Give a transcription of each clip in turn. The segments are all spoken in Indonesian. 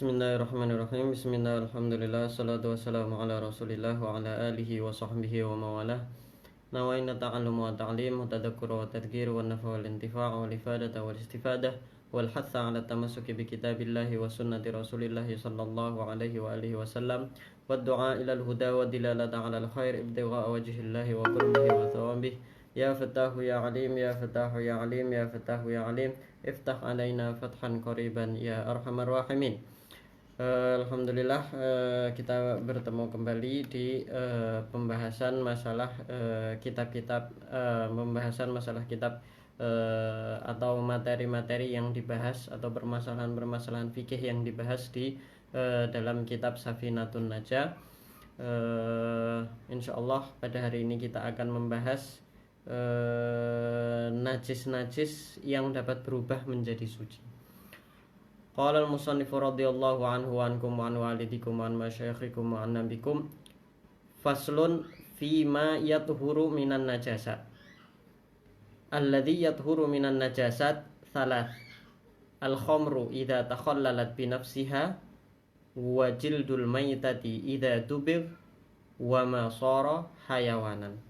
Bismillahirrahmanirrahim. Bismillah, alhamdulillah, salatu wassalamu ala rasulillah wa ala alihi wa sahbihi wa mawalah. Nawaina ta'allum wa ta'lim wa tadhakkur wa tadhkir wa nafa wal intifa' wal ifadata wal istifadah wal hatha ala tamassuki bi kitabillahi wa sunnati rasulillah sallallahu alaihi wa alihi wa sallam wa du'a ila al-huda wa dilalata ala al-khair ibtigha'a wajhillahi wa qurbihi wa thawabih. Ya Fatahu ya Alim, ya Fatahu ya Alim, ya Fatahu ya Alim, iftah alaina fathan qariban ya arhamar rahimin. Alhamdulillah, kita bertemu kembali di pembahasan masalah kitab-kitab, pembahasan masalah kitab atau materi-materi yang dibahas atau permasalahan-permasalahan fikih yang dibahas di dalam kitab Safinatun Najah. Insyaallah pada hari ini kita akan membahas najis-najis yang dapat berubah menjadi suci. Qala al-musannifu radhiyallahu anhu wa ankum wa an walidikum wa an masyayikhikum wa an nabikum faslun fi ma yathuru minan najasat. Alladhi yathuru minan najasat thalath. Al-khamru idza takhallalat bi nafsiha wa jildul maytati idza dubigh wa ma sara hayawanan.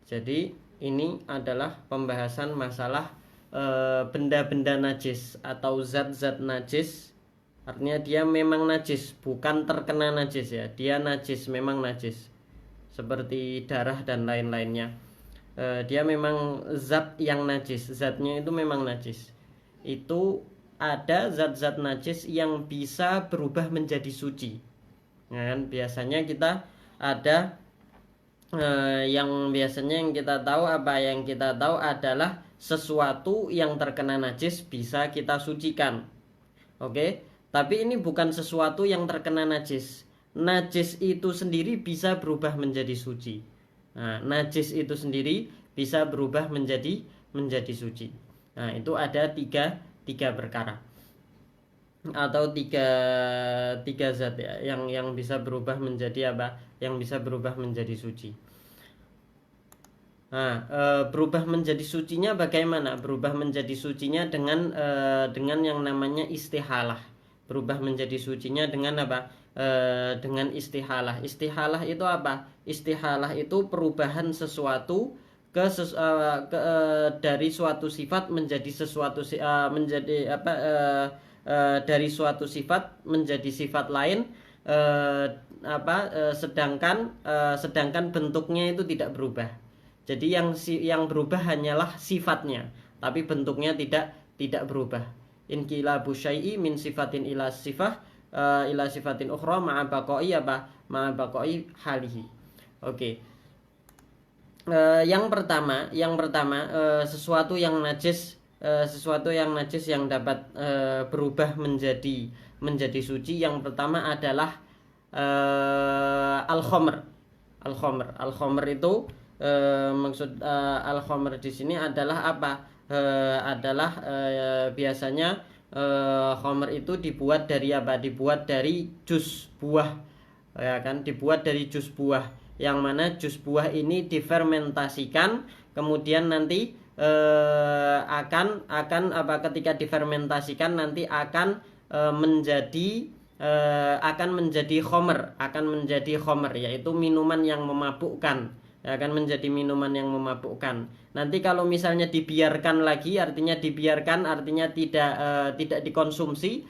Jadi ini adalah pembahasan masalah benda-benda najis atau zat-zat najis. Artinya dia memang najis, bukan terkena najis ya. Dia najis, memang najis. Seperti darah dan lain-lainnya. Dia memang zat yang najis. Zatnya itu memang najis. Itu ada zat-zat najis yang bisa berubah menjadi suci. Nah, kan biasanya kita ada yang kita tahu adalah sesuatu yang terkena najis bisa kita sucikan. Oke, tapi ini bukan sesuatu yang terkena najis. Najis itu sendiri bisa berubah menjadi suci. Nah, najis itu sendiri bisa berubah menjadi suci. Nah, itu ada tiga perkara atau tiga zat ya yang bisa berubah menjadi apa? Yang bisa berubah menjadi suci. Nah, berubah menjadi sucinya bagaimana? Berubah menjadi sucinya dengan yang namanya istihalah. Berubah menjadi sucinya dengan apa? Dengan istihalah. Istihalah itu apa? Istihalah itu perubahan sesuatu dari suatu sifat menjadi sesuatu dari suatu sifat menjadi sifat lain, sedangkan bentuknya itu tidak berubah. Jadi yang berubah hanyalah sifatnya, tapi bentuknya tidak berubah. Inqilabu syai'i min sifatin ila sifatin ukhra ma'a baqai halihi. Oke. Yang pertama sesuatu yang najis yang dapat berubah menjadi suci, yang pertama adalah al-khamr. Al-khamr itu maksud al-khamr di sini adalah apa? Biasanya khamr itu dibuat dari apa? Dibuat dari jus buah, ya kan? Dibuat dari jus buah, yang mana jus buah ini difermentasikan, kemudian nanti ketika difermentasikan nanti akan menjadi khamr, yaitu minuman yang memabukkan. Akan menjadi minuman yang memabukkan. Nanti kalau misalnya dibiarkan artinya tidak dikonsumsi,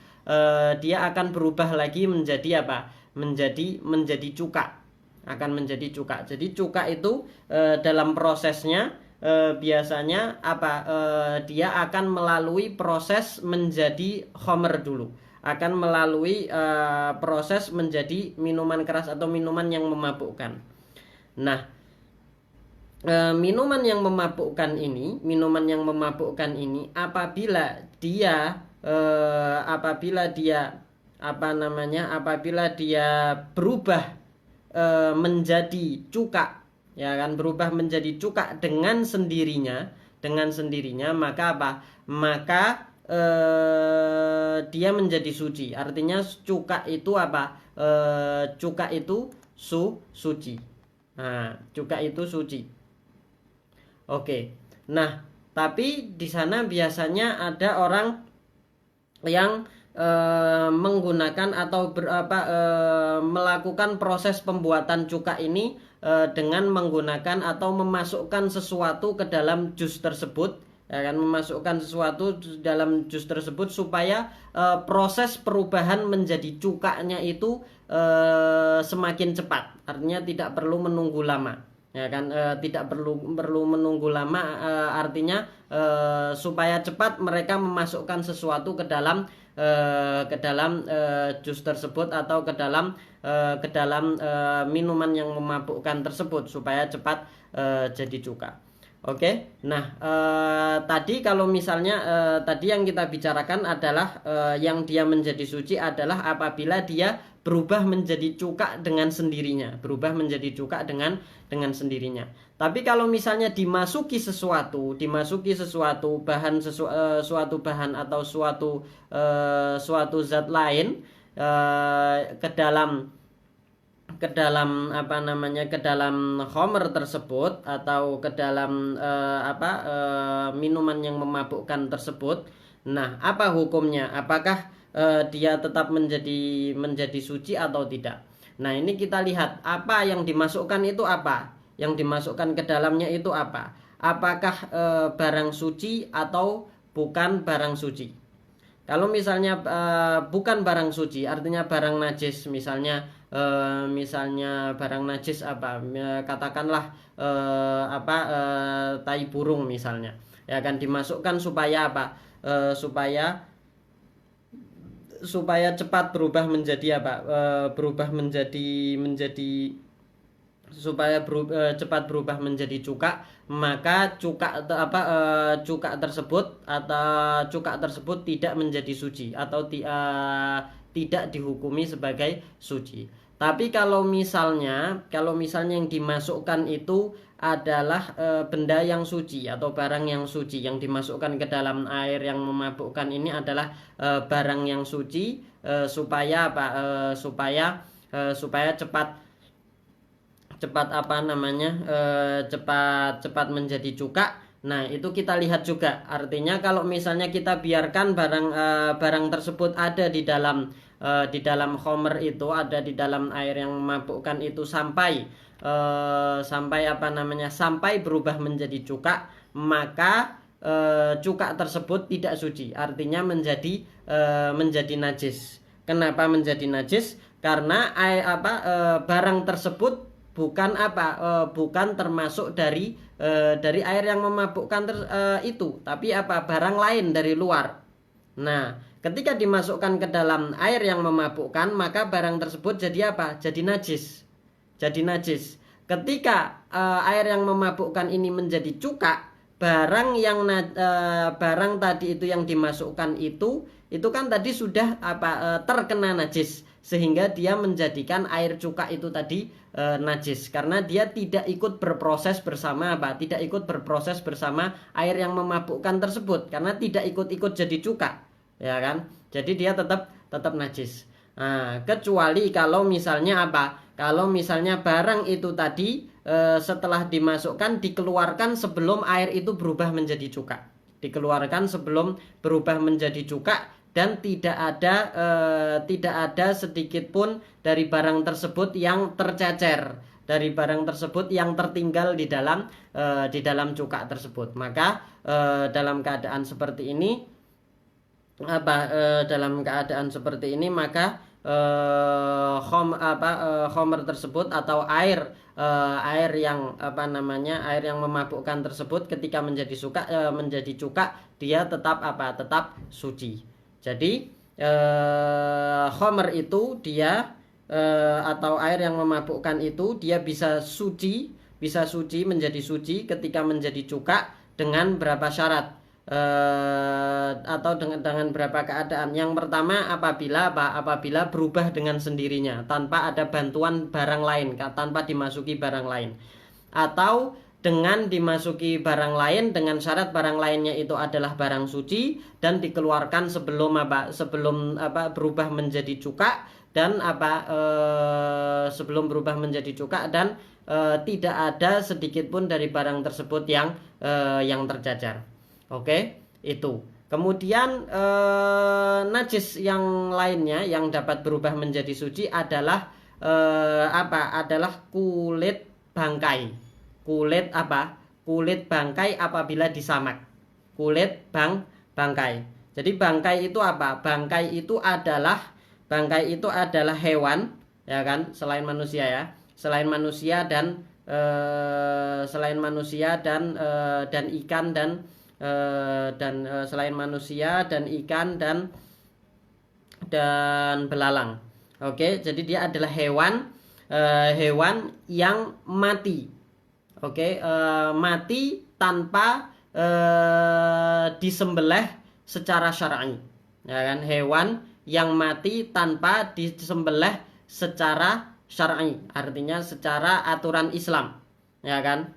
dia akan berubah lagi menjadi apa? Menjadi cuka. Akan menjadi cuka. Jadi cuka itu dalam prosesnya biasanya apa? Dia akan melalui proses menjadi khamr dulu. Akan melalui proses menjadi minuman keras atau minuman yang memabukkan. Nah, minuman yang memabukkan ini apabila dia berubah menjadi cuka, ya kan, berubah menjadi cuka dengan sendirinya, maka apa? Maka dia menjadi suci. Artinya cuka itu apa? Cuka itu suci. Nah, cuka itu suci. Oke. Nah, tapi di sana biasanya ada orang yang menggunakan atau melakukan proses pembuatan cuka ini dengan menggunakan atau memasukkan sesuatu ke dalam jus tersebut, ya kan, memasukkan sesuatu dalam jus tersebut supaya proses perubahan menjadi cukanya itu semakin cepat. Artinya tidak perlu menunggu lama, ya kan, tidak perlu menunggu lama, artinya supaya cepat mereka memasukkan sesuatu ke dalam jus tersebut atau ke dalam minuman yang memabukkan tersebut supaya cepat jadi cuka. Oke. Nah, tadi kalau misalnya tadi yang kita bicarakan adalah yang dia menjadi suci adalah apabila dia berubah menjadi cuka dengan sendirinya, sendirinya. Tapi kalau misalnya dimasuki sesuatu bahan suatu bahan atau suatu zat lain ke dalam ke dalam khamr tersebut atau ke dalam minuman yang memabukkan tersebut. Nah, apa hukumnya? Apakah dia tetap menjadi suci atau tidak? Nah, ini kita lihat apa yang dimasukkan itu apa? Yang dimasukkan ke dalamnya itu apa? Apakah barang suci atau bukan barang suci? Kalau misalnya bukan barang suci, artinya barang najis, misalnya barang najis katakanlah tai burung misalnya, ya akan dimasukkan supaya apa? Supaya cepat berubah menjadi cepat berubah menjadi cuka, maka cuka tersebut tidak menjadi suci atau tidak dihukumi sebagai suci. Tapi kalau misalnya yang dimasukkan itu adalah benda yang suci atau barang yang suci, yang dimasukkan ke dalam air yang memabukkan ini adalah barang yang suci, supaya cepat menjadi cuka. Nah, itu kita lihat juga. Artinya kalau misalnya kita biarkan barang tersebut ada di dalam khamr itu, ada di dalam air yang memabukkan itu sampai berubah menjadi cuka, maka cuka tersebut tidak suci, artinya menjadi najis. Kenapa menjadi najis? Karena barang tersebut bukan termasuk dari air yang memabukkan itu, tapi barang lain dari luar. Nah, ketika dimasukkan ke dalam air yang memabukkan, maka barang tersebut jadi apa? Jadi najis. Ketika air yang memabukkan ini menjadi cuka, barang tadi itu yang dimasukkan itu kan tadi sudah terkena najis, sehingga dia menjadikan air cuka itu tadi najis, karena dia tidak ikut berproses bersama air yang memabukkan tersebut, karena tidak ikut jadi cuka, ya kan? Jadi dia tetap najis. Nah, kecuali kalau misalnya barang itu tadi setelah dimasukkan dikeluarkan sebelum air itu berubah menjadi cuka, dan tidak ada sedikit pun dari barang tersebut yang tercecer, dari barang tersebut yang tertinggal di dalam cuka tersebut. Maka dalam keadaan seperti ini maka khamr tersebut atau air yang memabukkan tersebut ketika menjadi cuka dia tetap suci. Jadi khamr itu dia atau air yang memabukkan itu dia bisa suci menjadi suci ketika menjadi cuka dengan berapa syarat atau dengan berapa keadaan. Yang pertama apabila berubah dengan sendirinya tanpa ada bantuan barang lain, tanpa dimasuki barang lain, atau dengan dimasuki barang lain dengan syarat barang lainnya itu adalah barang suci dan dikeluarkan sebelum berubah menjadi cuka, dan sebelum berubah menjadi cuka, dan tidak ada sedikit pun dari barang tersebut yang tercacar. Oke, itu. Kemudian najis yang lainnya yang dapat berubah menjadi suci adalah Adalah kulit bangkai. Kulit apa? Kulit bangkai apabila disamak. Bangkai. Jadi bangkai itu apa? Bangkai itu adalah hewan, ya kan? Selain manusia ya. Selain manusia dan ikan selain manusia dan ikan dan belalang. Oke, jadi dia adalah hewan yang mati. Oke, mati tanpa disembelih secara syar'i. Ya kan, hewan yang mati tanpa disembelih secara syar'i, artinya secara aturan Islam. Ya kan?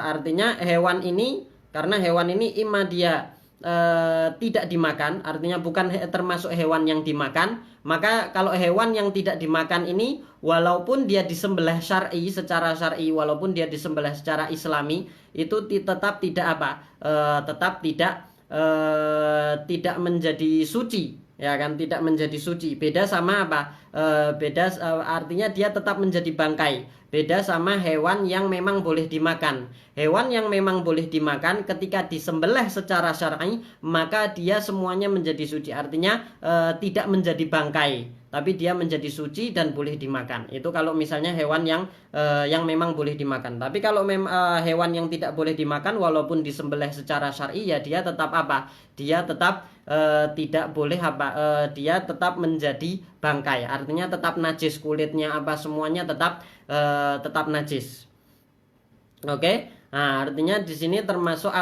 Artinya karena hewan ini imma dia tidak dimakan, artinya bukan termasuk hewan yang dimakan, maka kalau hewan yang tidak dimakan ini walaupun dia disembelih secara syar'i, walaupun dia disembelih secara islami, itu tetap tidak menjadi suci, ya kan, tidak menjadi suci. Beda sama artinya dia tetap menjadi bangkai. Beda sama hewan yang memang boleh dimakan. Hewan yang memang boleh dimakan ketika disembelih secara syar'i, maka dia semuanya menjadi suci. Artinya tidak menjadi bangkai, tapi dia menjadi suci dan boleh dimakan. Itu kalau misalnya hewan yang memang boleh dimakan. Tapi kalau hewan yang tidak boleh dimakan walaupun disembelih secara syar'i, ya dia tetap Dia tetap tidak boleh dia tetap menjadi bangkai. Artinya tetap najis, kulitnya semuanya tetap najis. Oke. Nah, artinya di sini termasuk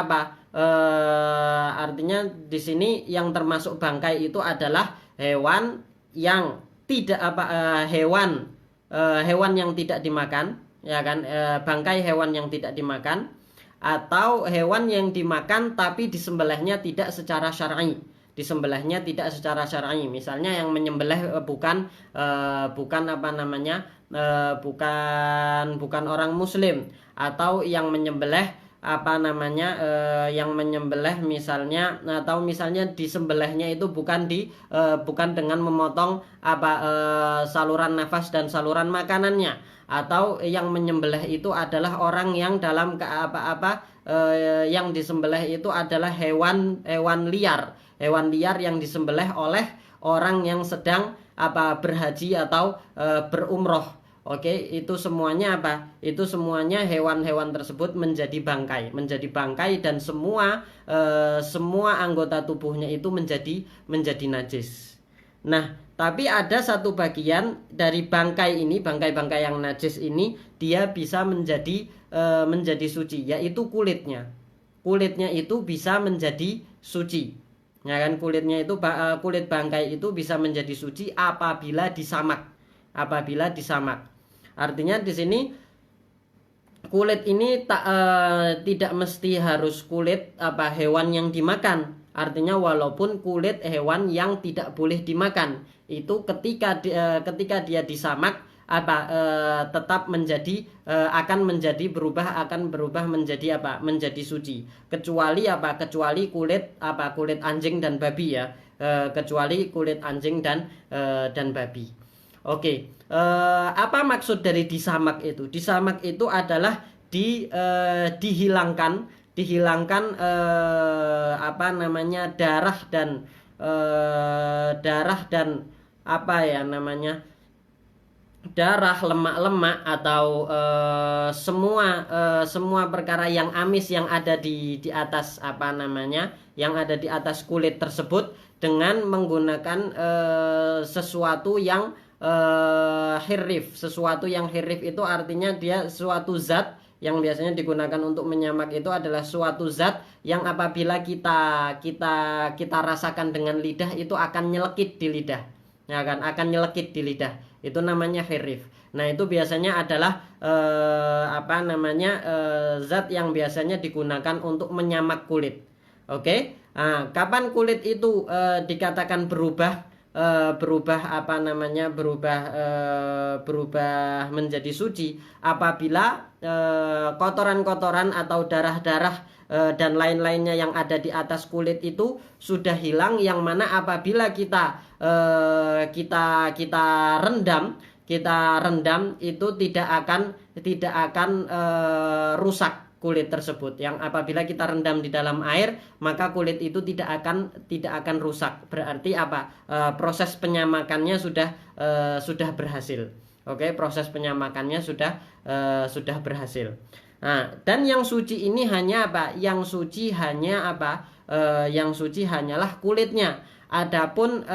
artinya di sini yang termasuk bangkai itu adalah hewan yang tidak hewan yang tidak dimakan, ya kan? Bangkai hewan yang tidak dimakan, atau hewan yang dimakan tapi disembelihnya tidak secara syar'i. Misalnya yang menyembelih bukan orang muslim, atau yang menyembelih misalnya, atau misalnya disembelihnya itu bukan dengan memotong saluran nafas dan saluran makanannya, atau yang menyembelih itu adalah orang yang dalam yang disembelih itu adalah hewan liar yang disembelih oleh orang yang sedang berhaji atau berumroh. Oke, itu semuanya Itu semuanya hewan-hewan tersebut menjadi bangkai dan semua anggota tubuhnya itu menjadi najis. Nah, tapi ada satu bagian dari bangkai yang najis ini, dia bisa menjadi suci, yaitu kulitnya. Kulitnya itu bisa menjadi suci. Ya kan, kulit bangkai itu bisa menjadi suci apabila disamak. Artinya di sini kulit ini tidak mesti harus kulit hewan yang dimakan. Artinya walaupun kulit hewan yang tidak boleh dimakan, itu ketika dia disamak tetap akan berubah menjadi suci, kecuali kulit anjing dan babi ya, kecuali kulit anjing dan babi. Oke, apa maksud dari disamak itu? Disamak itu adalah dihilangkan darah, lemak-lemak, atau semua perkara yang amis yang ada di atas yang ada di atas kulit tersebut, dengan menggunakan sesuatu yang hirrif. Sesuatu yang hirrif itu artinya dia suatu zat yang biasanya digunakan untuk menyamak, itu adalah suatu zat yang apabila kita rasakan dengan lidah itu akan nyelekit di lidah. Ya kan, akan nyelekit di lidah. Itu namanya hirrif. Nah, itu biasanya adalah zat yang biasanya digunakan untuk menyamak kulit. Oke. Nah, kapan kulit itu dikatakan berubah berubah apa namanya berubah menjadi suci apabila kotoran-kotoran atau darah-darah dan lain-lainnya yang ada di atas kulit itu sudah hilang, yang mana apabila kita rendam itu tidak akan rusak kulit tersebut. Yang apabila kita rendam di dalam air, maka kulit itu tidak akan rusak. Berarti apa? Proses penyamakannya sudah berhasil. Oke, proses penyamakannya sudah berhasil. Nah, dan yang suci ini hanya apa? Yang suci hanya apa? Yang suci hanyalah kulitnya. Adapun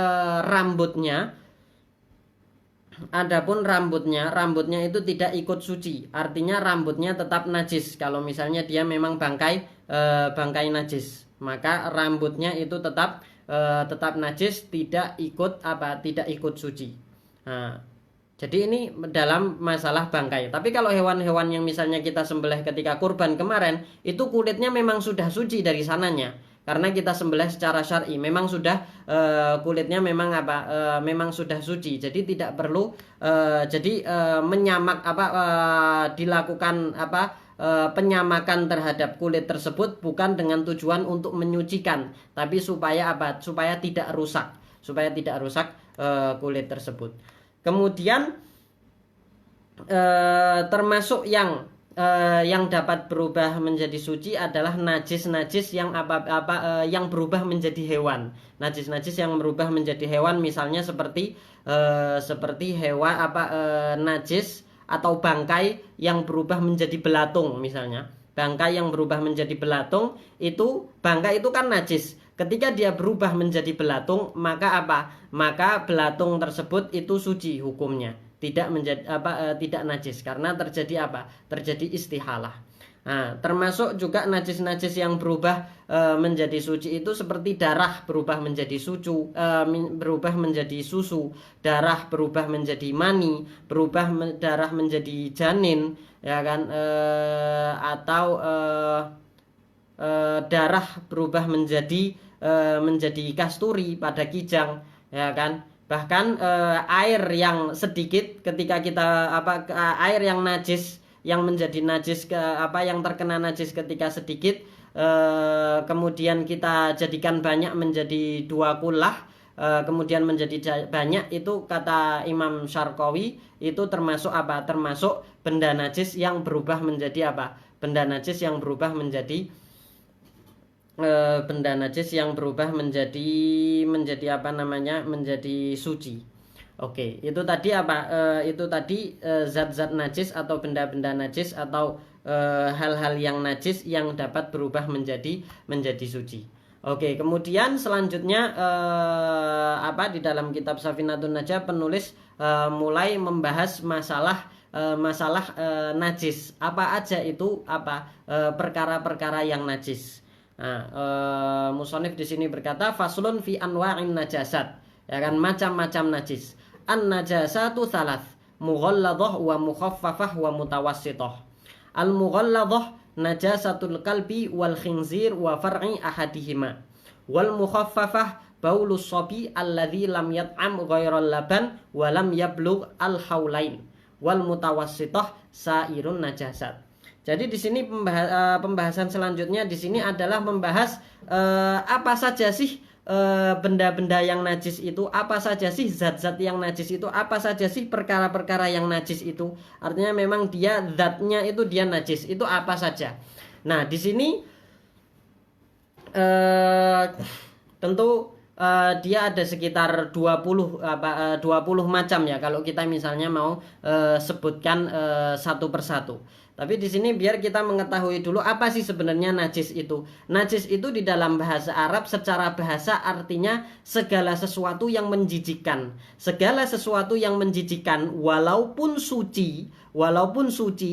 rambutnya itu tidak ikut suci. Artinya rambutnya tetap najis. Kalau misalnya dia memang bangkai najis, maka rambutnya itu tetap najis, tidak ikut suci. Nah, jadi ini dalam masalah bangkai. Tapi kalau hewan-hewan yang misalnya kita sembelih ketika kurban kemarin, itu kulitnya memang sudah suci dari sananya. Karena kita sembelih secara syar'i, memang sudah kulitnya memang sudah suci. Jadi tidak perlu menyamak dilakukan penyamakan terhadap kulit tersebut bukan dengan tujuan untuk menyucikan, tapi supaya tidak rusak kulit tersebut. Kemudian termasuk yang dapat berubah menjadi suci adalah najis-najis yang yang berubah menjadi hewan. Najis-najis yang berubah menjadi hewan, misalnya seperti hewan najis atau bangkai yang berubah menjadi belatung misalnya. Bangkai yang berubah menjadi belatung bangkai itu kan najis. Ketika dia berubah menjadi belatung, maka belatung tersebut itu suci hukumnya. Tidak najis karena terjadi istihalah. Nah, termasuk juga najis-najis yang berubah menjadi suci itu seperti darah berubah menjadi berubah menjadi susu, darah berubah menjadi mani, darah menjadi janin, ya kan, atau darah berubah menjadi kasturi pada kijang, ya kan. Bahkan air yang sedikit ketika air yang najis yang menjadi najis yang terkena najis ketika sedikit kemudian kita jadikan banyak menjadi 2 kullah, kemudian menjadi banyak, itu kata Imam Syarqawi itu termasuk benda najis yang berubah menjadi benda najis yang berubah menjadi menjadi suci. Oke, itu tadi zat-zat najis atau benda-benda najis atau hal-hal yang najis yang dapat berubah menjadi suci. Oke, kemudian selanjutnya di dalam kitab Safinatun Najah penulis mulai membahas masalah najis. Apa aja itu perkara-perkara yang najis. Nah, musonif di sini berkata faslun fi anwa'in najasat, ya kan, macam-macam najis. An najasatu thalath, mughalladhah wa mukhaffafah wa mutawassithah. Al mughalladhah najasatul qalbi wal khinzir wa far'i ahadihima. Wal mukhaffafah baulus sabi alladhi lam yat'am ghairal laban wa lam yablugh al haulain. Wal mutawassithah sairun najasat. Jadi di sini pembahasan selanjutnya di sini adalah membahas apa saja sih benda-benda yang najis itu, apa saja sih zat-zat yang najis itu, apa saja sih perkara-perkara yang najis itu. Artinya memang dia zatnya itu dia najis, itu apa saja. Nah, di sini tentu dia ada sekitar 20 macam ya kalau kita misalnya mau sebutkan satu persatu. Tapi di sini biar kita mengetahui dulu apa sih sebenarnya najis itu. Najis itu di dalam bahasa Arab secara bahasa artinya segala sesuatu yang menjijikkan. Segala sesuatu yang menjijikkan walaupun suci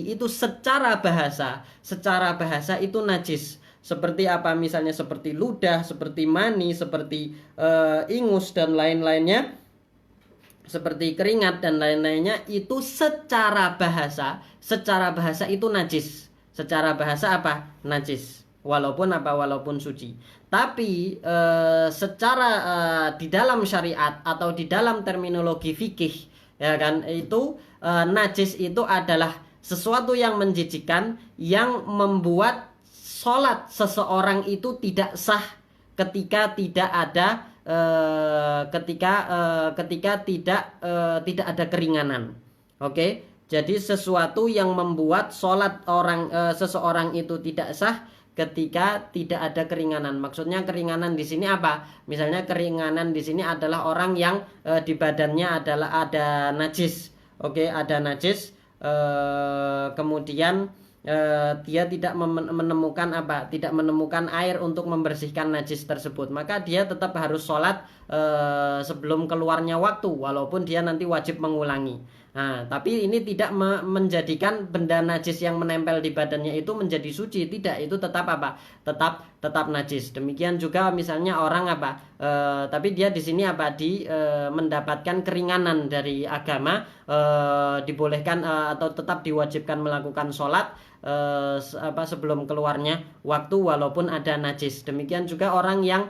itu secara bahasa itu najis. Seperti apa? Misalnya seperti ludah, seperti mani, seperti ingus dan lain-lainnya, seperti keringat dan lain-lainnya, itu secara bahasa itu najis. Secara bahasa najis. walaupun suci. Tapi secara di dalam syariat atau di dalam terminologi fikih, ya kan, itu najis itu adalah sesuatu yang menjijikkan yang membuat sholat seseorang itu tidak sah ketika tidak ada ketika tidak ada keringanan. Oke, jadi sesuatu yang membuat sholat seseorang itu tidak sah ketika tidak ada keringanan. Maksudnya keringanan di sini apa? Misalnya keringanan di sini adalah orang yang di badannya ada najis. Oke, ada najis. Kemudian dia tidak menemukan tidak menemukan air untuk membersihkan najis tersebut, maka dia tetap harus sholat sebelum keluarnya waktu, walaupun dia nanti wajib mengulangi. Nah, tapi ini tidak menjadikan benda najis yang menempel di badannya itu menjadi suci, tidak, itu tetap tetap najis. Demikian juga misalnya orang tapi dia di sini mendapatkan keringanan dari agama, dibolehkan atau tetap diwajibkan melakukan sholat sebelum keluarnya waktu walaupun ada najis. Demikian juga orang yang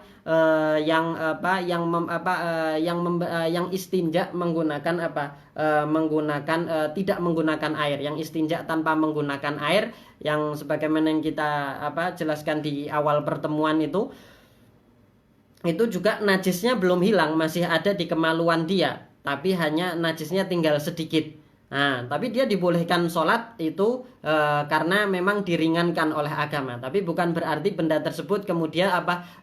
istinja menggunakan tidak menggunakan air, yang istinja tanpa menggunakan air, yang sebagaimana yang kita jelaskan di awal pertemuan itu juga najisnya belum hilang, masih ada di kemaluan dia, tapi hanya najisnya tinggal sedikit. Nah, tapi dia dibolehkan sholat itu karena memang diringankan oleh agama. Tapi bukan berarti benda tersebut kemudian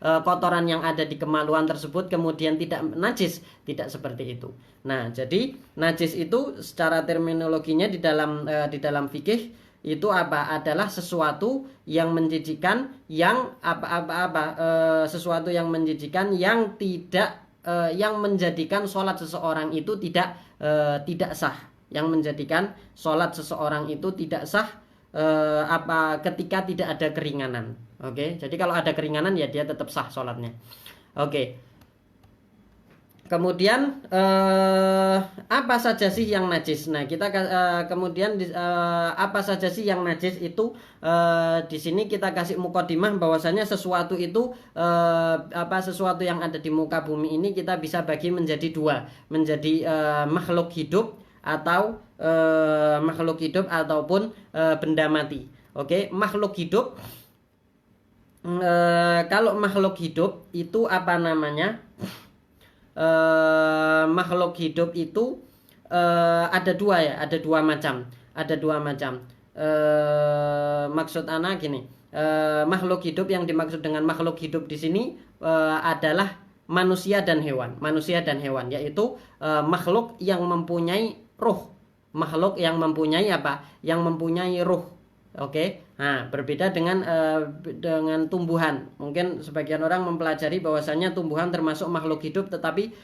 kotoran yang ada di kemaluan tersebut kemudian tidak najis, tidak seperti itu. Nah, jadi najis itu secara terminologinya di dalam fikih itu adalah sesuatu yang menjijikkan, yang sesuatu yang menjijikkan yang tidak yang menjadikan sholat seseorang itu tidak sah. Yang menjadikan sholat seseorang itu tidak sah ketika tidak ada keringanan. Oke, jadi kalau ada keringanan ya dia tetap sah sholatnya. Oke. Kemudian apa saja sih yang najis? Nah, kita kemudian apa saja sih yang najis itu di sini kita kasih mukadimah bahwasanya sesuatu itu sesuatu yang ada di muka bumi ini kita bisa bagi menjadi dua, menjadi makhluk hidup atau makhluk hidup ataupun benda mati. Oke, makhluk hidup, kalau makhluk hidup itu makhluk hidup itu ada dua macam. Maksud ana gini, makhluk hidup yang dimaksud dengan makhluk hidup di sini adalah manusia dan hewan, yaitu makhluk yang mempunyai ruh, makhluk yang mempunyai ruh. Oke. Nah, berbeda dengan tumbuhan. Mungkin sebagian orang mempelajari bahwasanya tumbuhan termasuk makhluk hidup, tetapi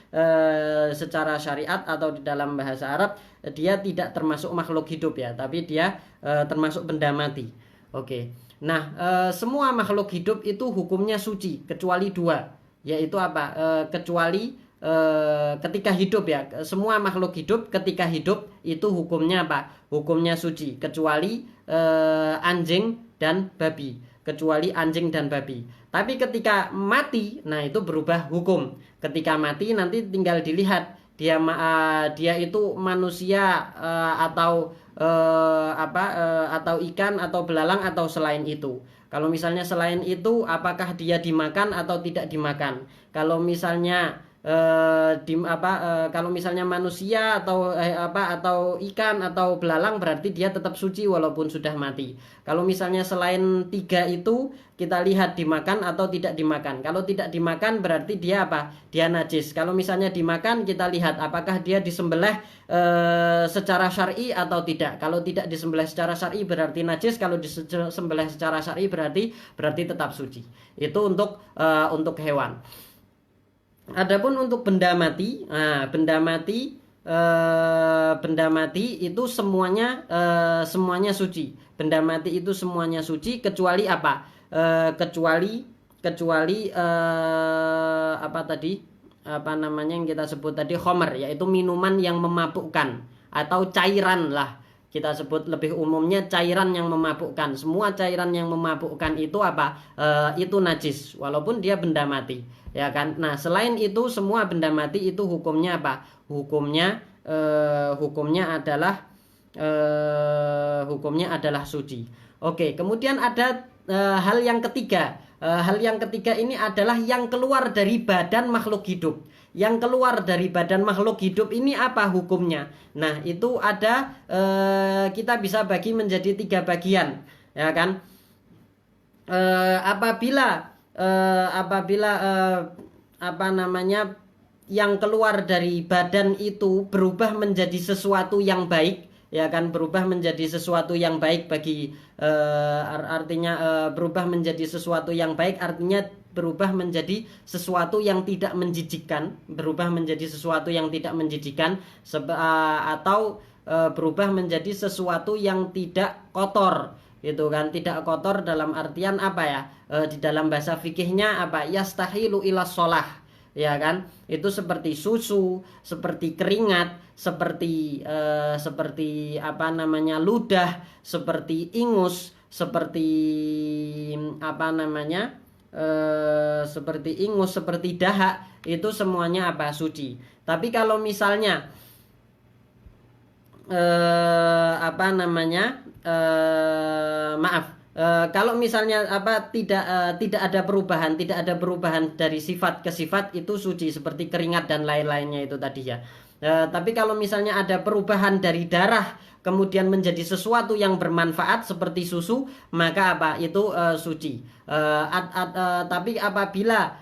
secara syariat atau di dalam bahasa Arab dia tidak termasuk makhluk hidup ya, tapi dia termasuk benda mati. Oke. Nah, semua makhluk hidup itu hukumnya suci kecuali dua, yaitu kecuali ketika hidup ya. Semua makhluk hidup ketika hidup itu hukumnya hukumnya suci kecuali anjing dan babi, tapi ketika mati, nah itu berubah hukum. Ketika mati nanti tinggal dilihat dia itu manusia atau ikan atau belalang atau selain itu. Kalau misalnya selain itu, apakah dia dimakan atau tidak dimakan? Kalau misalnya kalau misalnya manusia atau ikan atau belalang, berarti dia tetap suci walaupun sudah mati. Kalau misalnya selain tiga itu, kita lihat dimakan atau tidak dimakan. Kalau tidak dimakan berarti dia dia najis. Kalau misalnya dimakan, kita lihat apakah dia disembelih secara syar'i atau tidak. Kalau tidak disembelih secara syar'i berarti najis. Kalau disembelih secara syar'i berarti tetap suci. Itu untuk hewan. Adapun untuk benda mati, benda mati itu semuanya suci. Benda mati itu semuanya suci kecuali yang kita sebut tadi, khamr, yaitu minuman yang memabukkan atau cairan lah. Kita sebut lebih umumnya cairan yang memabukkan. Semua cairan yang memabukkan itu apa? Itu najis, walaupun dia benda mati, ya kan? Nah, selain itu semua benda mati itu hukumnya apa? Hukumnya adalah suci. Oke, kemudian ada hal yang ketiga. Hal yang ketiga ini adalah yang keluar dari badan makhluk hidup. Yang keluar dari badan makhluk hidup ini apa hukumnya? Nah, itu ada kita bisa bagi menjadi 3 bagian, ya kan? Apabila yang keluar dari badan itu berubah menjadi sesuatu yang baik, ya kan, berubah menjadi sesuatu yang baik bagi berubah menjadi sesuatu yang baik artinya berubah menjadi sesuatu yang tidak menjijikkan, atau berubah menjadi sesuatu yang tidak kotor, gitu kan. Tidak kotor dalam artian apa ya? Di dalam bahasa fikihnya apa? Yastahilu ila sholah, ya kan. Itu seperti susu, seperti keringat, seperti ludah, seperti ingus, seperti dahak, itu semuanya apa? Suci. Tapi kalau misalnya kalau misalnya tidak ada perubahan dari sifat ke sifat, itu suci, seperti keringat dan lain-lainnya itu tadi ya. Tapi kalau misalnya ada perubahan dari darah kemudian menjadi sesuatu yang bermanfaat seperti susu, maka apa? Itu suci. Tapi apabila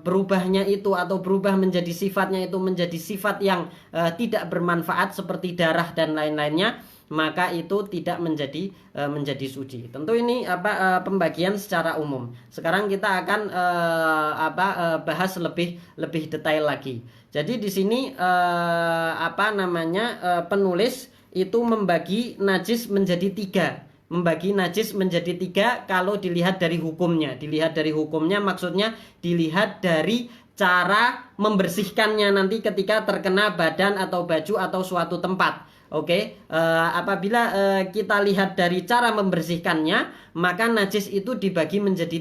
berubahnya itu atau berubah menjadi sifatnya itu menjadi sifat yang tidak bermanfaat seperti darah dan lain-lainnya, maka itu tidak menjadi suci. Tentu ini pembagian secara umum. Sekarang kita akan bahas lebih detail lagi. Jadi di sini penulis itu membagi najis menjadi 3. Kalau dilihat dari hukumnya. Maksudnya dilihat dari cara membersihkannya nanti ketika terkena badan atau baju atau suatu tempat. Oke, apabila kita lihat dari cara membersihkannya, maka najis itu dibagi menjadi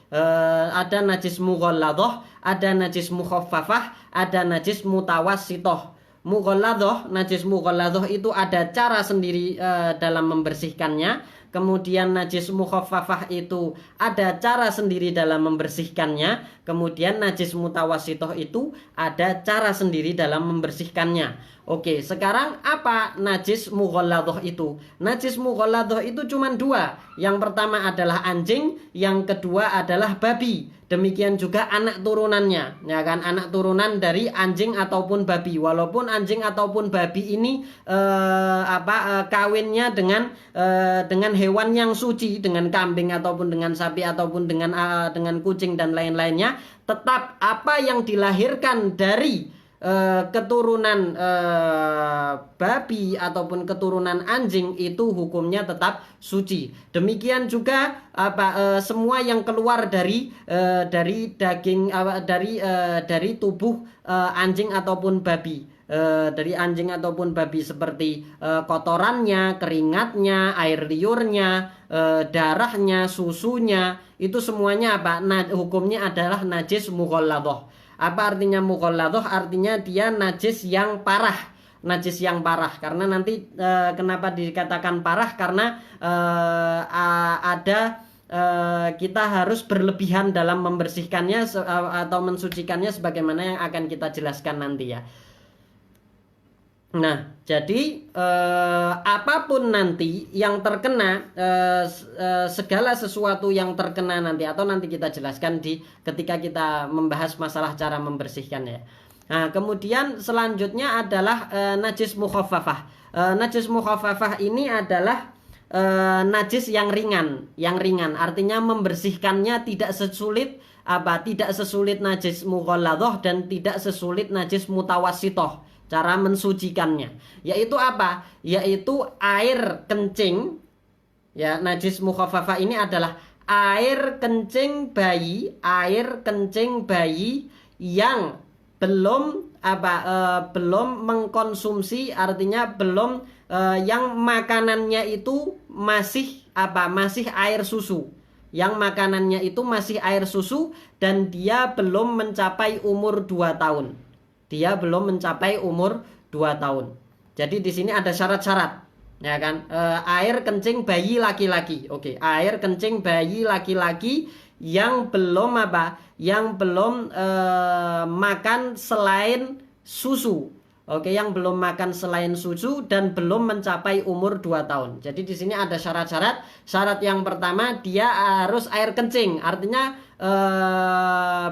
3. Ada najis mughalladhah, ada najis mukhaffafah, ada najis mutawassithah. Najis mughalladhah itu ada cara sendiri dalam membersihkannya. Kemudian najis mukhaffafah itu ada cara sendiri dalam membersihkannya. Kemudian najis mutawassithah itu ada cara sendiri dalam membersihkannya. Oke, sekarang apa najis mughalladhah itu? Najis mughalladhah itu cuma 2. Yang pertama adalah anjing, yang kedua adalah babi. Demikian juga anak turunannya, ya kan, anak turunan dari anjing ataupun babi. Walaupun anjing ataupun babi ini kawinnya dengan hewan yang suci, dengan kambing ataupun dengan sapi ataupun dengan kucing dan lain-lainnya, tetap apa yang dilahirkan dari keturunan babi ataupun keturunan anjing itu hukumnya tetap suci. Demikian juga semua yang keluar dari daging dari tubuh anjing ataupun babi. Seperti kotorannya, keringatnya, air liurnya, darahnya, susunya, itu semuanya hukumnya adalah najis mughalladhah. Apa artinya mughalladhah? Artinya dia najis yang parah. Karena nanti kenapa dikatakan parah? Karena kita harus berlebihan dalam membersihkannya atau mensucikannya, sebagaimana yang akan kita jelaskan nanti ya. Nah, jadi apapun nanti yang terkena, segala sesuatu yang terkena nanti, atau nanti kita jelaskan ketika kita membahas masalah cara membersihkannya. Nah, kemudian selanjutnya adalah najis mukhaffafah. Najis mukhaffafah ini adalah najis yang ringan. Artinya membersihkannya tidak sesulit najis mughalladhah dan tidak sesulit najis mutawassithah. Cara mensucikannya yaitu apa? Yaitu air kencing. Ya, najis mukhaffafah ini adalah air kencing bayi yang belum mengkonsumsi, artinya belum yang makanannya itu masih air susu. Yang makanannya itu masih air susu dan dia belum mencapai umur 2 tahun. Dia belum mencapai umur 2 tahun. Jadi di sini ada syarat-syarat, ya kan? Air kencing bayi laki-laki. Oke, air kencing bayi laki-laki yang belum Yang belum makan selain susu. Oke, yang belum makan selain susu dan belum mencapai umur 2 tahun. Jadi di sini ada syarat-syarat. Syarat yang pertama, dia harus air kencing. Artinya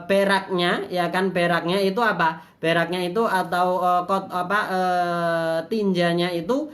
beraknya, ya kan, beraknya itu Beraknya itu atau tinjanya itu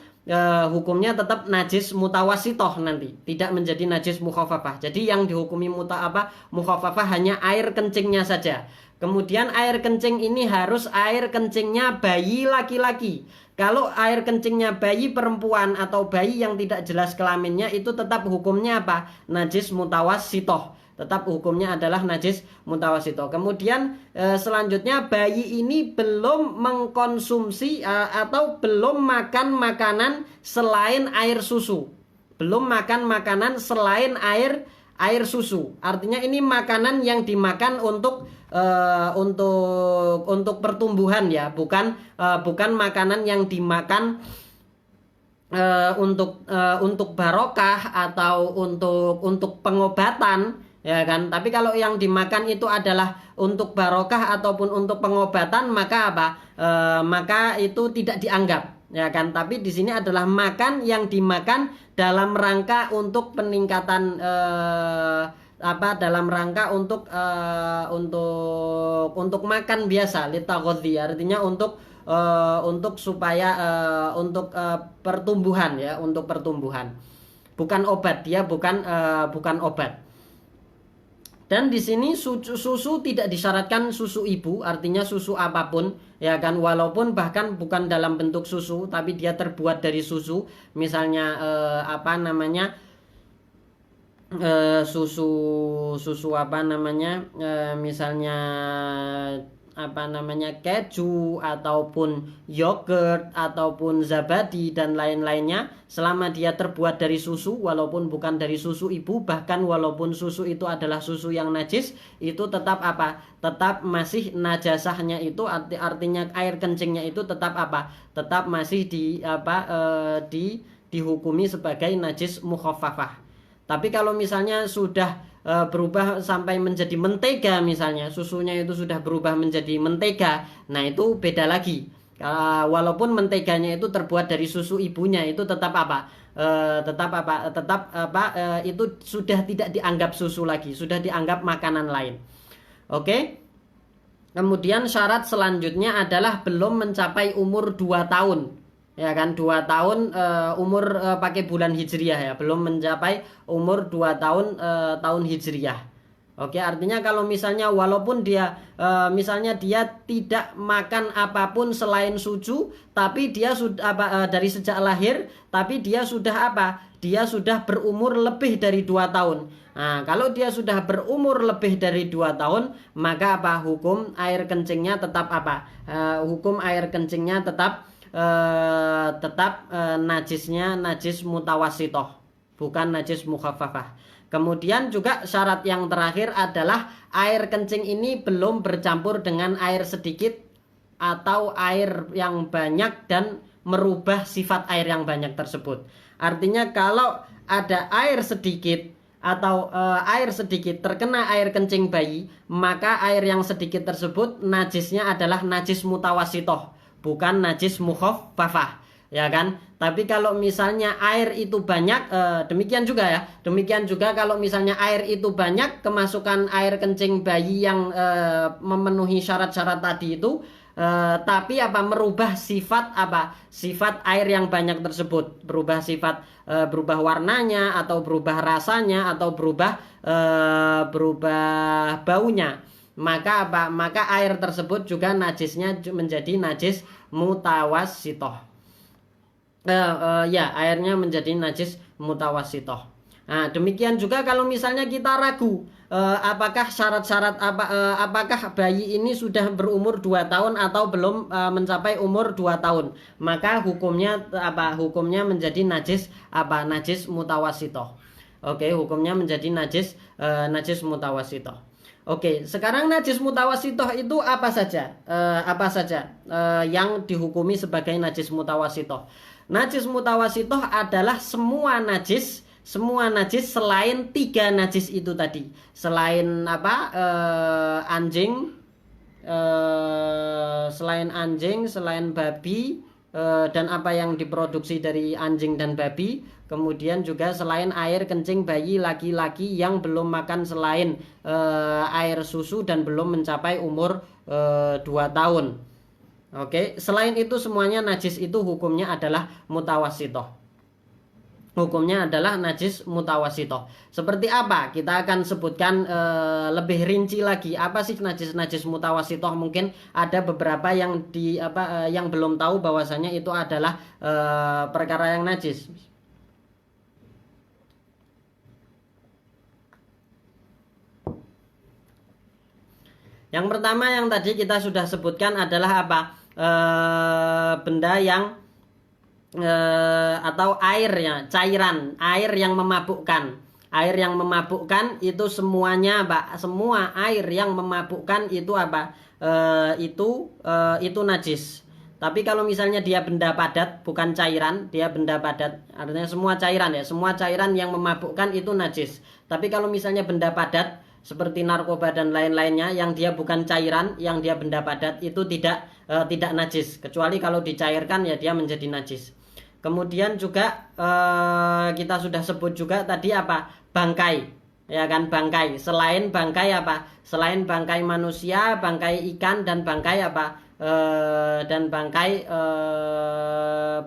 hukumnya tetap najis mutawasitoh nanti, tidak menjadi najis mukhafafah. Jadi yang dihukumi mukhafafah hanya air kencingnya saja. Kemudian air kencing ini harus air kencingnya bayi laki-laki. Kalau air kencingnya bayi perempuan atau bayi yang tidak jelas kelaminnya, itu tetap hukumnya najis mutawasitoh. Tetap hukumnya adalah najis mutawasito. Kemudian selanjutnya bayi ini belum mengkonsumsi atau belum makan makanan selain air susu. Belum makan makanan selain air susu. Artinya ini makanan yang dimakan untuk pertumbuhan, ya, bukan makanan yang dimakan untuk barokah atau untuk pengobatan, ya kan. Tapi kalau yang dimakan itu adalah untuk barokah ataupun untuk pengobatan, maka maka itu tidak dianggap, ya kan. Tapi di sini adalah makan yang dimakan dalam rangka untuk peningkatan dalam rangka untuk makan biasa, litaghadzi, artinya untuk supaya untuk pertumbuhan, ya, untuk pertumbuhan. Bukan obat, dia bukan obat. Dan di sini susu tidak disyaratkan susu ibu, artinya susu apapun, ya kan, walaupun bahkan bukan dalam bentuk susu tapi dia terbuat dari susu, misalnya misalnya keju ataupun yogurt ataupun zabadi dan lain-lainnya, selama dia terbuat dari susu walaupun bukan dari susu ibu, bahkan walaupun susu itu adalah susu yang najis, itu tetap tetap masih najasahnya itu, artinya air kencingnya itu tetap tetap masih dihukumi sebagai najis mukhaffafah. Tapi kalau misalnya sudah berubah sampai menjadi mentega, misalnya susunya itu sudah berubah menjadi mentega, nah itu beda lagi. Walaupun menteganya itu terbuat dari susu ibunya, itu tetap itu sudah tidak dianggap susu lagi, sudah dianggap makanan lain. Oke. Kemudian syarat selanjutnya adalah belum mencapai umur 2 tahun. Ya kan, 2 tahun umur pakai bulan hijriyah, ya, belum mencapai umur 2 tahun tahun hijriyah. Oke, artinya kalau misalnya walaupun dia misalnya dia tidak makan apapun selain susu, tapi dia sudah dari sejak lahir, tapi dia sudah dia sudah berumur lebih dari 2 tahun. Nah, kalau dia sudah berumur lebih dari 2 tahun, maka hukum air kencingnya tetap hukum air kencingnya tetap najisnya najis mutawasitoh, bukan najis mukhaffafah. Kemudian juga syarat yang terakhir adalah air kencing ini belum bercampur dengan air sedikit atau air yang banyak dan merubah sifat air yang banyak tersebut. Artinya kalau ada air sedikit atau air sedikit terkena air kencing bayi, maka air yang sedikit tersebut najisnya adalah najis mutawasitoh, bukan najis mukhaffafah, ya kan. Tapi kalau misalnya air itu banyak, demikian juga kalau misalnya air itu banyak, kemasukan air kencing bayi yang memenuhi syarat-syarat tadi itu, tapi merubah sifat sifat air yang banyak tersebut, berubah sifat, berubah warnanya atau berubah rasanya atau berubah baunya, maka air tersebut juga najisnya menjadi najis mutawasitoh. Airnya menjadi najis mutawasitoh. Nah, demikian juga kalau misalnya kita ragu apakah syarat-syarat apakah bayi ini sudah berumur 2 tahun atau belum mencapai umur 2 tahun, maka hukumnya hukumnya menjadi najis najis mutawasitoh. Oke, hukumnya menjadi najis mutawasitoh. Oke, sekarang najis mutawasitoh itu apa saja? Yang dihukumi sebagai najis mutawasitoh. Najis mutawasitoh adalah semua najis selain 3 najis itu tadi. Selain anjing, selain babi, dan apa yang diproduksi dari anjing dan babi. Kemudian juga selain air kencing bayi laki-laki yang belum makan selain air susu dan belum mencapai umur 2 tahun. Oke, selain itu semuanya najis itu hukumnya adalah mutawasitoh. Hukumnya adalah najis mutawasitoh. Seperti apa? Kita akan sebutkan lebih rinci lagi. Apa sih najis mutawasitoh? Mungkin ada beberapa yang yang belum tahu bahwasanya itu adalah perkara yang najis. Yang pertama yang tadi kita sudah sebutkan adalah benda yang atau airnya, cairan, air yang memabukkan. Air yang memabukkan itu semuanya semua air yang memabukkan itu itu najis. Tapi kalau misalnya dia benda padat, bukan cairan, dia benda padat, artinya semua cairan ya, semua cairan yang memabukkan itu najis. Tapi kalau misalnya benda padat seperti narkoba dan lain-lainnya yang dia bukan cairan, yang dia benda padat, itu tidak najis, kecuali kalau dicairkan ya dia menjadi najis. Kemudian juga kita sudah sebut juga tadi bangkai, ya kan, bangkai. Selain bangkai selain bangkai manusia, bangkai ikan dan bangkai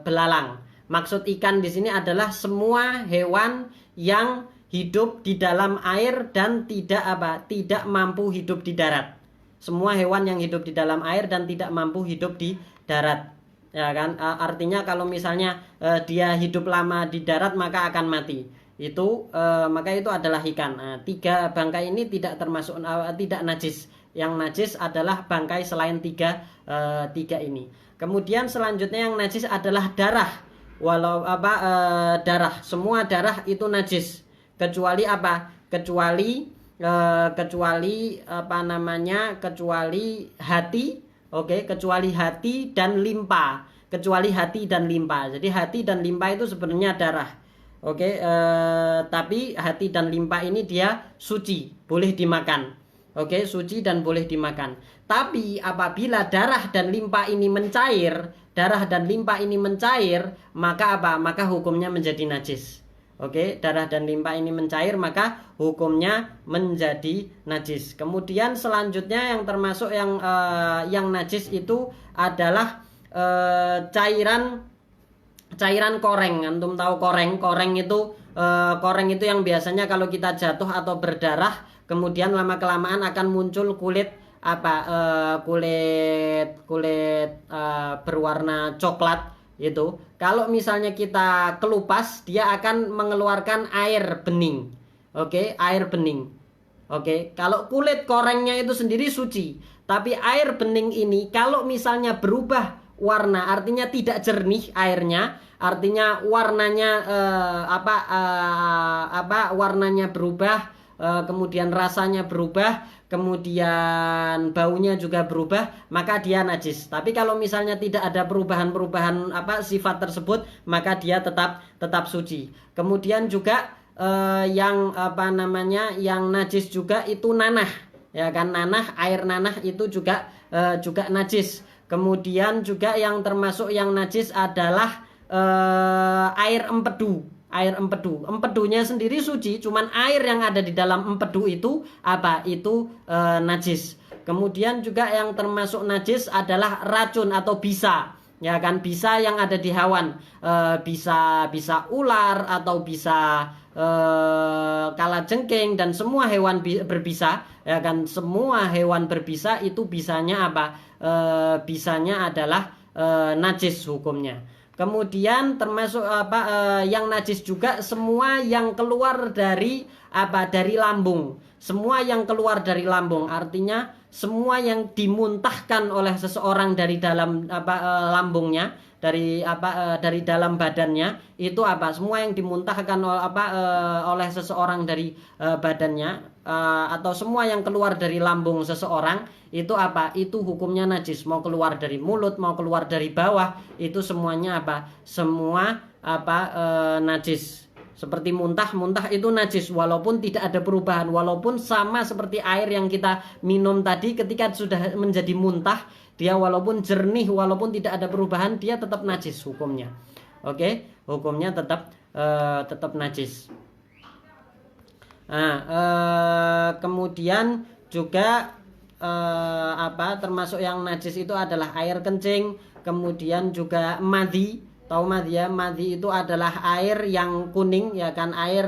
belalang. Maksud ikan di sini adalah semua hewan yang hidup di dalam air dan tidak mampu hidup di darat. Semua hewan yang hidup di dalam air dan tidak mampu hidup di darat. Ya kan, artinya kalau misalnya dia hidup lama di darat maka akan mati. Maka itu adalah ikan. 3 bangkai ini tidak termasuk tidak najis. Yang najis adalah bangkai selain 3 ini. Kemudian selanjutnya yang najis adalah darah. Darah, semua darah itu najis. Kecuali hati. Oke, kecuali hati dan limpa. Jadi hati dan limpa itu sebenarnya darah. Oke, tapi hati dan limpa ini dia suci, boleh dimakan. Oke, suci dan boleh dimakan. Tapi apabila darah dan limpa ini mencair, maka hukumnya menjadi najis. Oke, darah dan limpa ini mencair maka hukumnya menjadi najis. Kemudian selanjutnya yang termasuk yang najis itu adalah cairan koreng. Antum tahu koreng itu yang biasanya kalau kita jatuh atau berdarah kemudian lama kelamaan akan muncul kulit berwarna coklat. Itu kalau misalnya kita kelupas dia akan mengeluarkan air bening. Oke, air bening. Oke, kalau kulit korengnya itu sendiri suci, tapi air bening ini kalau misalnya berubah warna, artinya tidak jernih airnya, artinya warnanya warnanya berubah, kemudian rasanya berubah, kemudian baunya juga berubah, maka dia najis. Tapi kalau misalnya tidak ada perubahan sifat tersebut, maka dia tetap suci. Kemudian juga yang najis juga itu nanah, ya kan, air nanah itu juga najis. Kemudian juga yang termasuk yang najis adalah air empedu. Empedunya sendiri suci, cuman air yang ada di dalam empedu itu najis. Kemudian juga yang termasuk najis adalah racun atau bisa, ya kan, bisa yang ada di hewan, bisa ular atau bisa kalajengking dan semua hewan berbisa, ya kan, semua hewan berbisa itu bisanya bisanya adalah najis hukumnya. Kemudian termasuk yang najis juga semua yang keluar dari dari lambung. Semua yang keluar dari lambung, artinya semua yang dimuntahkan oleh seseorang dari dalam lambungnya, dari dalam badannya, itu semua yang dimuntahkan oleh seseorang dari badannya, atau semua yang keluar dari lambung seseorang itu itu hukumnya najis. Mau keluar dari mulut, mau keluar dari bawah, itu semuanya semua najis. Seperti muntah itu najis walaupun tidak ada perubahan, walaupun sama seperti air yang kita minum tadi, ketika sudah menjadi muntah, dia walaupun jernih, walaupun tidak ada perubahan, dia tetap najis hukumnya. Oke, hukumnya tetap najis. Nah, kemudian juga termasuk yang najis itu adalah air kencing, kemudian juga madhi. Tahu madhi ya? Madhi itu adalah air yang kuning, ya kan, air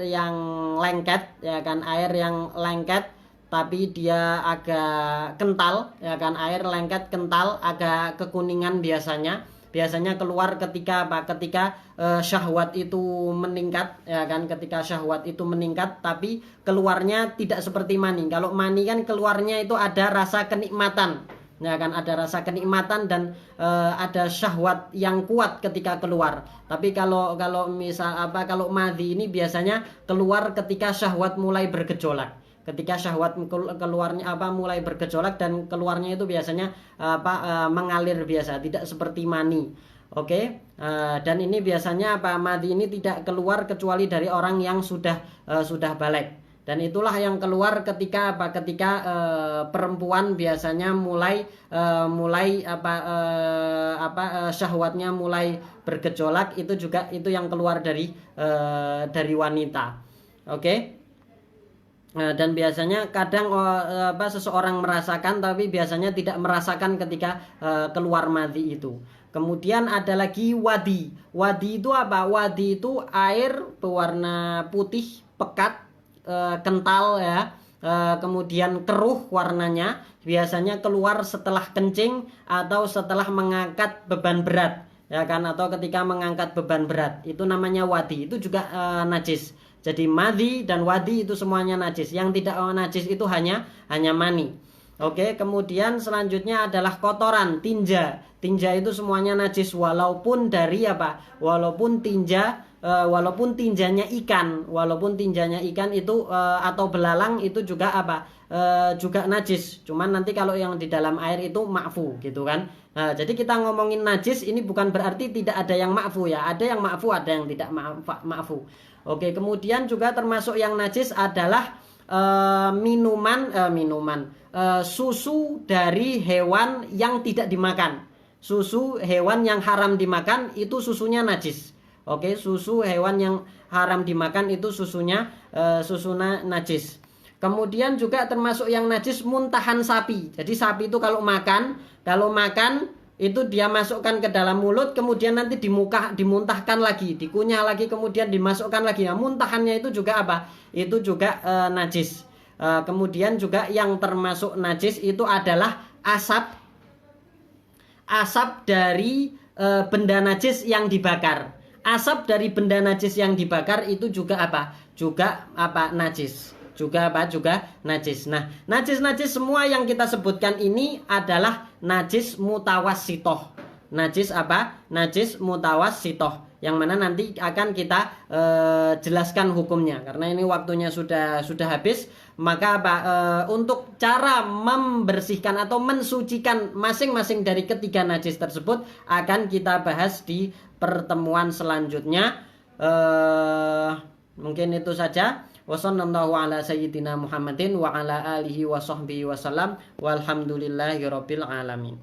yang lengket, ya kan, air yang lengket tapi dia agak kental, ya kan, air lengket kental agak kekuningan biasanya keluar ketika syahwat itu meningkat, ya kan, ketika syahwat itu meningkat, tapi keluarnya tidak seperti mani. Kalau mani kan keluarnya itu ada rasa kenikmatan, ya kan, ada rasa kenikmatan dan ada syahwat yang kuat ketika keluar. Tapi kalau kalau madhi ini biasanya keluar ketika syahwat mulai bergejolak. Ketika syahwat keluarnya mulai bergejolak, dan keluarnya itu biasanya mengalir biasa, tidak seperti mani. Oke. Dan ini biasanya madhi ini tidak keluar kecuali dari orang yang sudah balik. Dan itulah yang keluar ketika perempuan biasanya mulai syahwatnya mulai bergejolak, itu yang keluar dari wanita. Oke. Dan biasanya kadang seseorang merasakan, tapi biasanya tidak merasakan ketika keluar madhi itu. Kemudian ada lagi wadi. Wadi itu apa? Wadi itu air berwarna putih pekat, kental, ya, kemudian keruh warnanya, biasanya keluar setelah kencing atau setelah mengangkat beban berat, ya kan, atau ketika mengangkat beban berat, itu namanya wadi. Itu juga najis. Jadi madhi dan wadi itu semuanya najis. Yang tidak najis itu hanya mani. Oke, kemudian selanjutnya adalah kotoran, tinja. Tinja itu semuanya najis walaupun dari walaupun tinjanya ikan itu atau belalang itu juga juga najis. Cuman nanti kalau yang di dalam air itu ma'fu, gitu kan. Nah, jadi kita ngomongin najis ini bukan berarti tidak ada yang ma'fu, ya. Ada yang ma'fu, ada yang tidak ma'fu. Oke, kemudian juga termasuk yang najis adalah susu dari hewan yang tidak dimakan. Susu hewan yang haram dimakan itu susunya najis. Oke, susu hewan yang haram dimakan itu susunya najis. Kemudian juga termasuk yang najis muntahan sapi. Jadi sapi itu kalau makan itu dia masukkan ke dalam mulut, kemudian nanti dimuntahkan lagi, dikunyah lagi, kemudian dimasukkan lagi. Nah, muntahannya itu juga itu juga najis. Kemudian juga yang termasuk najis itu adalah asap dari benda najis yang dibakar. Asap dari benda najis yang dibakar itu juga najis. Juga najis. Nah, najis semua yang kita sebutkan ini adalah najis mutawassitoh. Najis mutawassitoh, yang mana nanti akan kita jelaskan hukumnya. Karena ini waktunya sudah habis, maka untuk cara membersihkan atau mensucikan masing-masing dari ketiga najis tersebut akan kita bahas di pertemuan selanjutnya. Mungkin itu saja. Wassallallahu ala sayyidina Muhammadin wa ala alihi wa sahbihi wasallam walhamdulillahi rabbil alamin.